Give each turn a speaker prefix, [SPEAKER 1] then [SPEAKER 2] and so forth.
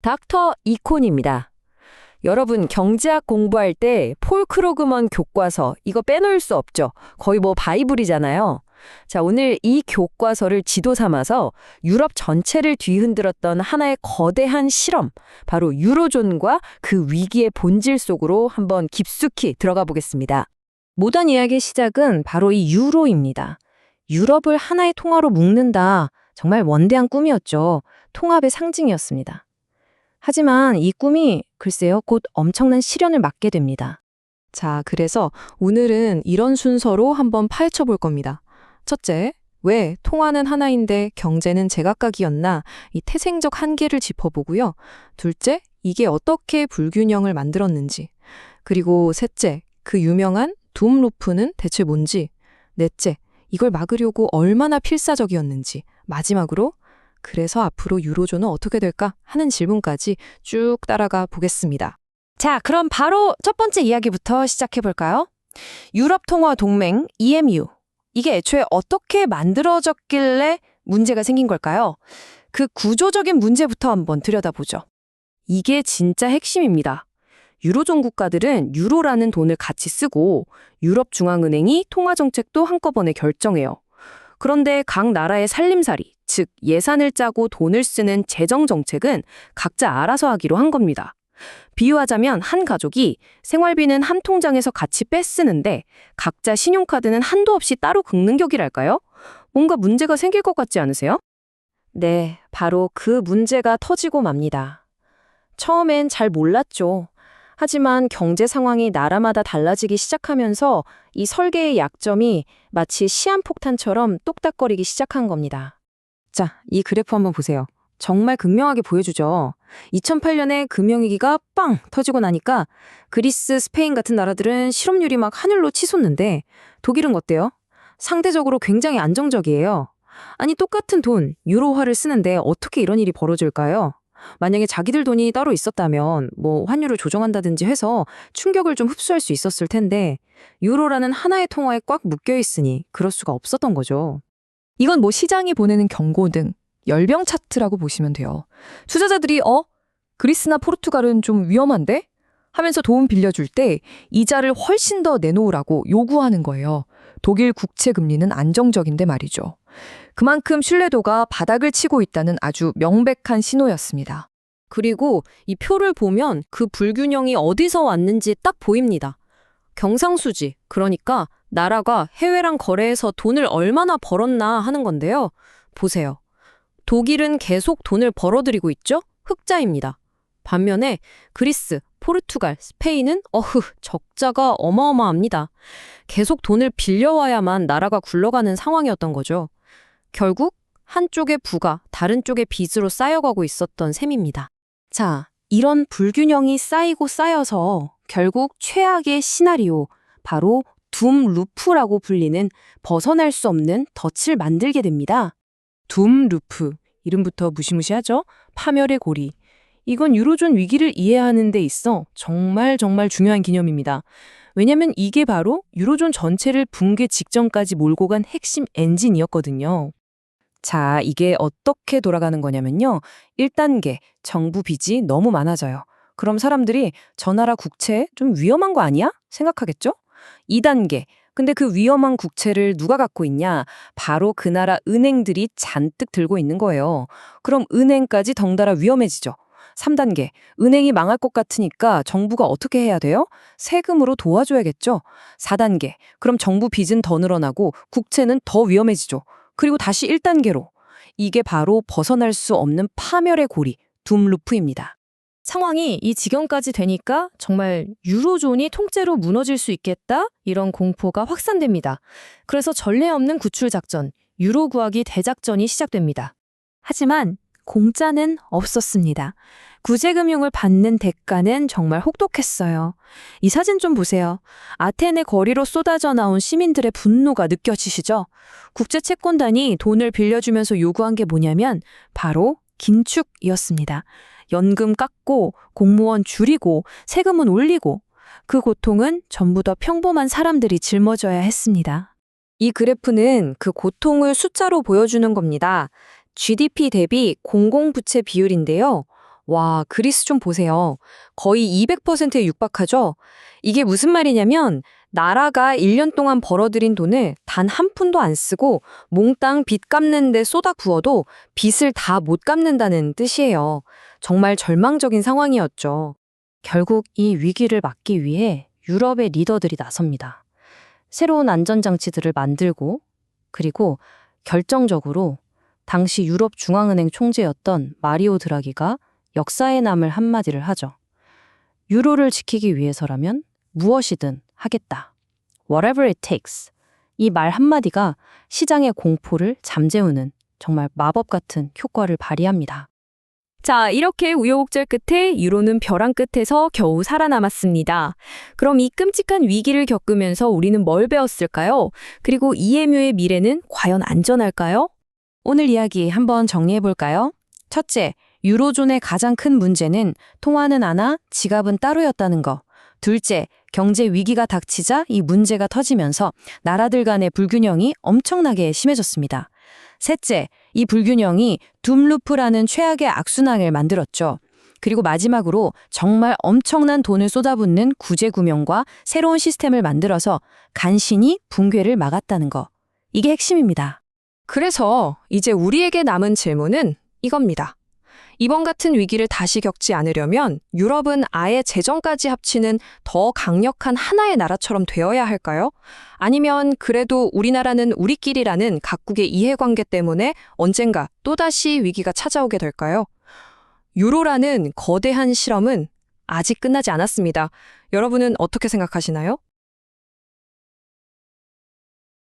[SPEAKER 1] 닥터 이콘입니다. 여러분, 경제학 공부할 때 폴 크루그먼 교과서 이거 빼놓을 수 없죠. 거의 뭐 바이블이잖아요. 자, 오늘 이 교과서를 지도 삼아서 유럽 전체를 뒤흔들었던 하나의 거대한 실험, 바로 유로존과 그 위기의 본질 속으로 한번 깊숙이 들어가 보겠습니다.
[SPEAKER 2] 모던 이야기의 시작은 바로 이 유로입니다. 유럽을 하나의 통화로 묶는다. 정말 원대한 꿈이었죠. 통합의 상징이었습니다. 하지만 이 꿈이 글쎄요, 곧 엄청난 시련을 맞게 됩니다.
[SPEAKER 3] 자, 그래서 오늘은 이런 순서로 한번 파헤쳐 볼 겁니다. 첫째, 왜 통화는 하나인데 경제는 제각각이었나? 이 태생적 한계를 짚어보고요. 둘째, 이게 어떻게 불균형을 만들었는지. 그리고 셋째, 그 유명한 둠 루프는 대체 뭔지. 넷째, 이걸 막으려고 얼마나 필사적이었는지. 마지막으로, 그래서 앞으로 유로존은 어떻게 될까 하는 질문까지 쭉 따라가 보겠습니다.
[SPEAKER 2] 자, 그럼 바로 첫 번째 이야기부터 시작해 볼까요? 유럽 통화 동맹 EMU. 이게 애초에 어떻게 만들어졌길래 문제가 생긴 걸까요? 그 구조적인 문제부터 한번 들여다보죠. 이게 진짜 핵심입니다. 유로존 국가들은 유로라는 돈을 같이 쓰고 유럽 중앙은행이 통화 정책도 한꺼번에 결정해요. 그런데 각 나라의 살림살이, 즉 예산을 짜고 돈을 쓰는 재정 정책은 각자 알아서 하기로 한 겁니다. 비유하자면 한 가족이 생활비는 한 통장에서 같이 빼쓰는데 각자 신용카드는 한도 없이 따로 긁는 격이랄까요? 뭔가 문제가 생길 것 같지 않으세요? 네, 바로 그 문제가 터지고 맙니다. 처음엔 잘 몰랐죠. 하지만 경제 상황이 나라마다 달라지기 시작하면서 이 설계의 약점이 마치 시한폭탄처럼 똑딱거리기 시작한 겁니다. 자, 이 그래프 한번 보세요. 정말 극명하게 보여주죠. 2008년에 금융위기가 빵 터지고 나니까 그리스, 스페인 같은 나라들은 실업률이 막 하늘로 치솟는데 독일은 어때요? 상대적으로 굉장히 안정적이에요. 아니, 똑같은 돈, 유로화를 쓰는데 어떻게 이런 일이 벌어질까요? 만약에 자기들 돈이 따로 있었다면 뭐 환율을 조정한다든지 해서 충격을 좀 흡수할 수 있었을 텐데 유로라는 하나의 통화에 꽉 묶여 있으니 그럴 수가 없었던 거죠.
[SPEAKER 3] 이건 뭐 시장이 보내는 경고등, 열병 차트라고 보시면 돼요. 투자자들이 그리스나 포르투갈은 좀 위험한데? 하면서 돈 빌려줄 때 이자를 훨씬 더 내놓으라고 요구하는 거예요. 독일 국채 금리는 안정적인데 말이죠. 그만큼 신뢰도가 바닥을 치고 있다는 아주 명백한 신호였습니다.
[SPEAKER 1] 그리고 이 표를 보면 그 불균형이 어디서 왔는지 딱 보입니다. 경상수지, 그러니까 나라가 해외랑 거래해서 돈을 얼마나 벌었나 하는 건데요. 보세요. 독일은 계속 돈을 벌어들이고 있죠? 흑자입니다. 반면에 그리스, 포르투갈, 스페인은 적자가 어마어마합니다. 계속 돈을 빌려와야만 나라가 굴러가는 상황이었던 거죠. 결국 한쪽의 부가 다른 쪽의 빚으로 쌓여가고 있었던 셈입니다.
[SPEAKER 2] 자, 이런 불균형이 쌓이고 쌓여서 결국 최악의 시나리오, 바로 둠 루프라고 불리는 벗어날 수 없는 덫을 만들게 됩니다. 둠 루프, 이름부터 무시무시하죠? 파멸의 고리. 이건 유로존 위기를 이해하는 데 있어 정말 중요한 개념입니다. 왜냐면 이게 바로 유로존 전체를 붕괴 직전까지 몰고 간 핵심 엔진이었거든요. 자, 이게 어떻게 돌아가는 거냐면요. 1단계, 정부 빚이 너무 많아져요. 그럼 사람들이 저 나라 국채 좀 위험한 거 아니야? 생각하겠죠? 2단계, 근데 그 위험한 국채를 누가 갖고 있냐? 바로 그 나라 은행들이 잔뜩 들고 있는 거예요. 그럼 은행까지 덩달아 위험해지죠. 3단계, 은행이 망할 것 같으니까 정부가 어떻게 해야 돼요? 세금으로 도와줘야겠죠. 4단계, 그럼 정부 빚은 더 늘어나고 국채는 더 위험해지죠. 그리고 다시 1단계로. 이게 바로 벗어날 수 없는 파멸의 고리, 둠 루프입니다.
[SPEAKER 4] 상황이 이 지경까지 되니까 정말 유로존이 통째로 무너질 수 있겠다? 이런 공포가 확산됩니다. 그래서 전례 없는 구출 작전, 유로 구하기 대작전이 시작됩니다.
[SPEAKER 2] 하지만 공짜는 없었습니다. 구제금융을 받는 대가는 정말 혹독했어요. 이 사진 좀 보세요. 아테네 거리로 쏟아져 나온 시민들의 분노가 느껴지시죠? 국제채권단이 돈을 빌려주면서 요구한 게 뭐냐면 바로 긴축이었습니다. 연금 깎고 공무원 줄이고 세금은 올리고 그 고통은 전부 다 평범한 사람들이 짊어져야 했습니다. 이 그래프는 그 고통을 숫자로 보여주는 겁니다. GDP 대비 공공부채 비율인데요.
[SPEAKER 1] 와, 그리스 좀 보세요. 거의 200%에 육박하죠? 이게 무슨 말이냐면 나라가 1년 동안 벌어들인 돈을 단 한 푼도 안 쓰고 몽땅 빚 갚는 데 쏟아 부어도 빚을 다 못 갚는다는 뜻이에요. 정말 절망적인 상황이었죠.
[SPEAKER 4] 결국 이 위기를 막기 위해 유럽의 리더들이 나섭니다. 새로운 안전장치들을 만들고 그리고 결정적으로 당시 유럽 중앙은행 총재였던 마리오 드라기가 역사에 남을 한마디를 하죠. 유로를 지키기 위해서라면 무엇이든 하겠다. Whatever it takes. 이 말 한마디가 시장의 공포를 잠재우는 정말 마법 같은 효과를 발휘합니다.
[SPEAKER 1] 자, 이렇게 우여곡절 끝에 유로는 벼랑 끝에서 겨우 살아남았습니다. 그럼 이 끔찍한 위기를 겪으면서 우리는 뭘 배웠을까요? 그리고 EMU의 미래는 과연 안전할까요?
[SPEAKER 2] 오늘 이야기 한번 정리해 볼까요? 첫째, 유로존의 가장 큰 문제는 통화는 하나, 지갑은 따로였다는 거. 둘째, 경제 위기가 닥치자 이 문제가 터지면서 나라들 간의 불균형이 엄청나게 심해졌습니다. 셋째, 이 불균형이 둠루프라는 최악의 악순환을 만들었죠. 그리고 마지막으로 정말 엄청난 돈을 쏟아붓는 구제구명과 새로운 시스템을 만들어서 간신히 붕괴를 막았다는 거. 이게 핵심입니다.
[SPEAKER 3] 그래서 이제 우리에게 남은 질문은 이겁니다. 이번 같은 위기를 다시 겪지 않으려면 유럽은 아예 재정까지 합치는 더 강력한 하나의 나라처럼 되어야 할까요? 아니면 그래도 우리나라는 우리끼리라는 각국의 이해관계 때문에 언젠가 또다시 위기가 찾아오게 될까요? 유로라는 거대한 실험은 아직 끝나지 않았습니다. 여러분은 어떻게 생각하시나요?